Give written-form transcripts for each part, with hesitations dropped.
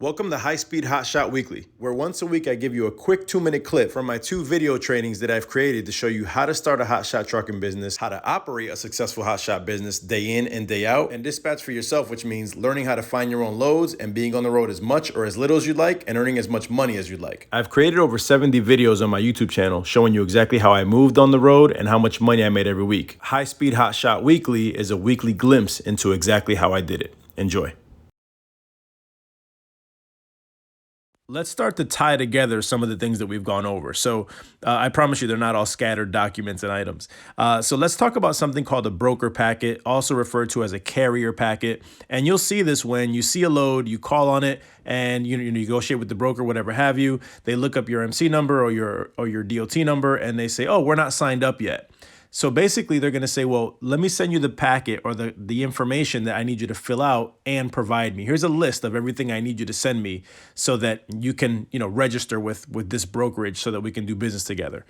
Welcome to High Speed Hotshot Weekly, where once a week I give you a quick 2-minute clip from my 2 video trainings that I've created to show you how to start a hotshot trucking business, how to operate a successful hotshot business day in and day out, and dispatch for yourself, which means learning how to find your own loads and being on the road as much or as little as you'd like and earning as much money as you'd like. I've created over 70 videos on my YouTube channel showing you exactly how I moved on the road and how much money I made every week. High Speed Hotshot Weekly is a weekly glimpse into exactly how I did it. Enjoy. Let's start to tie together some of the things that we've gone over. So I promise you they're not all scattered documents and items. So let's talk about something called a broker packet, also referred to as a carrier packet. And you'll see this when you see a load, you call on it, and you negotiate with the broker, whatever have you. They look up your MC number or your DOT number, and they say, oh, we're not signed up yet. So basically, they're going to say, well, let me send you the packet or the information that I need you to fill out and provide me. Here's a list of everything I need you to send me so that you can, register with this brokerage so that we can do business together.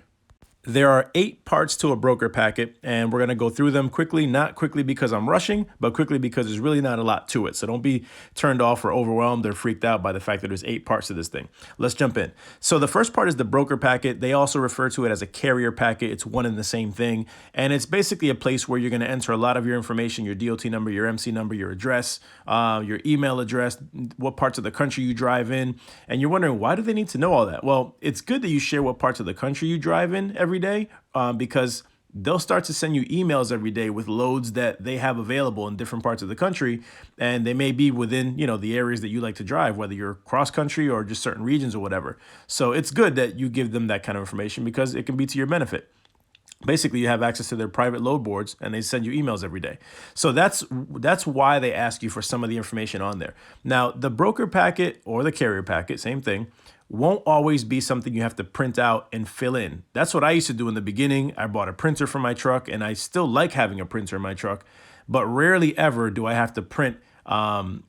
There are 8 parts to a broker packet, and we're going to go through them quickly, not quickly because I'm rushing, but quickly because there's really not a lot to it. So don't be turned off or overwhelmed or freaked out by the fact that there's 8 parts to this thing. Let's jump in. So the first part is the broker packet. They also refer to it as a carrier packet. It's one and the same thing. And it's basically a place where you're going to enter a lot of your information, your DOT number, your MC number, your address, your email address, what parts of the country you drive in. And you're wondering, why do they need to know all that? Well, it's good that you share what parts of the country you drive in every day, because they'll start to send you emails every day with loads that they have available in different parts of the country, and they may be within the areas that you like to drive, whether you're cross country or just certain regions or whatever. So it's good that you give them that kind of information because it can be to your benefit. Basically, you have access to their private load boards, and they send you emails every day. So that's why they ask you for some of the information on there. Now, the broker packet or the carrier packet, same thing, won't always be something you have to print out and fill in. That's what I used to do in the beginning. I bought a printer for my truck, and I still like having a printer in my truck, but rarely ever do I have to print a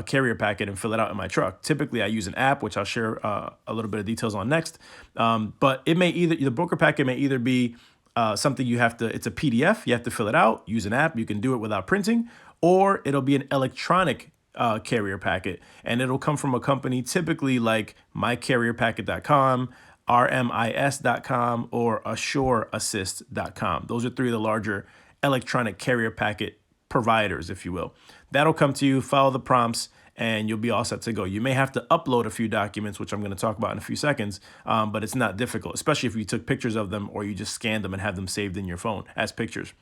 carrier packet and fill it out in my truck. Typically, I use an app, which I'll share a little bit of details on next. But the broker packet may either be something it's a PDF, you have to fill it out, use an app, you can do it without printing, or it'll be an electronic carrier packet, and it'll come from a company typically like mycarrierpacket.com, rmis.com, or assureassist.com. Those are 3 of the larger electronic carrier packet providers, if you will. That'll come to you, follow the prompts, and you'll be all set to go. You may have to upload a few documents, which I'm going to talk about in a few seconds, but it's not difficult, especially if you took pictures of them or you just scanned them and have them saved in your phone as pictures.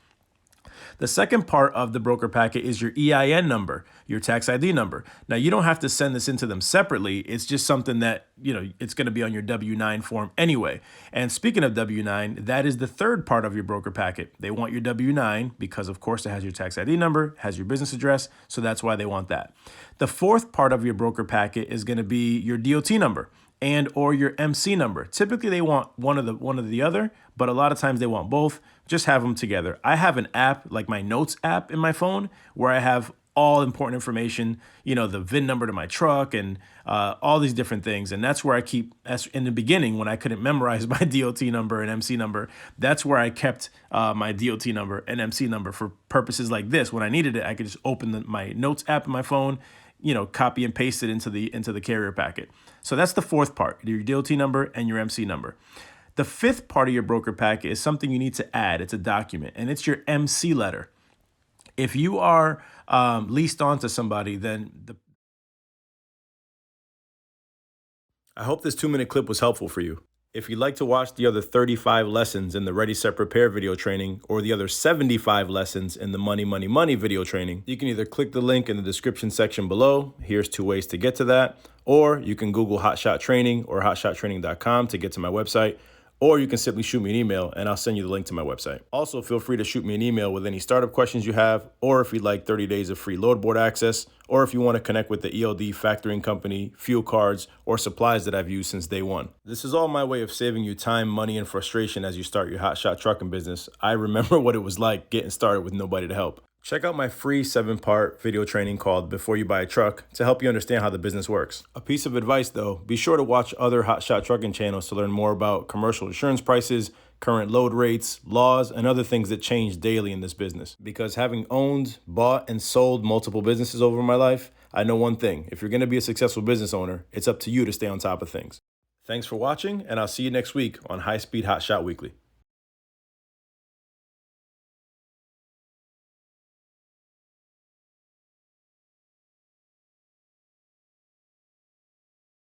The second part of the broker packet is your EIN number, your tax ID number. Now, you don't have to send this into them separately. It's just something that, it's going to be on your W-9 form anyway. And speaking of W-9, that is the third part of your broker packet. They want your W-9 because, of course, it has your tax ID number, has your business address, so that's why they want that. The fourth part of your broker packet is going to be your DOT number and or your MC number. Typically, they want one or the other, but a lot of times they want both. Just have them together. I have an app, like my notes app in my phone, where I have all important information, the VIN number to my truck and all these different things. And that's where I keep, as in the beginning, when I couldn't memorize my DOT number and MC number, that's where I kept my DOT number and MC number for purposes like this. When I needed it, I could just open my notes app in my phone, copy and paste it into the carrier packet. So that's the fourth part, your DOT number and your MC number. The fifth part of your broker packet is something you need to add. It's a document, and it's your MC letter. If you are leased on to somebody, then I hope this 2-minute clip was helpful for you. If you'd like to watch the other 35 lessons in the Ready, Set, Prepare video training or the other 75 lessons in the Money, Money, Money video training, you can either click the link in the description section below. Here's 2 ways to get to that. Or you can Google Hotshot Training or hotshottraining.com to get to my website. Or you can simply shoot me an email and I'll send you the link to my website. Also, feel free to shoot me an email with any startup questions you have, or if you'd like 30 days of free Loadboard access, or if you want to connect with the ELD factoring company, fuel cards, or supplies that I've used since day one. This is all my way of saving you time, money, and frustration as you start your hotshot trucking business. I remember what it was like getting started with nobody to help. Check out my free 7-part video training called Before You Buy a Truck to help you understand how the business works. A piece of advice though, be sure to watch other hotshot trucking channels to learn more about commercial insurance prices, current load rates, laws, and other things that change daily in this business. Because having owned, bought, and sold multiple businesses over my life, I know one thing: if you're going to be a successful business owner, it's up to you to stay on top of things. Thanks for watching, and I'll see you next week on High Speed Hotshot Weekly.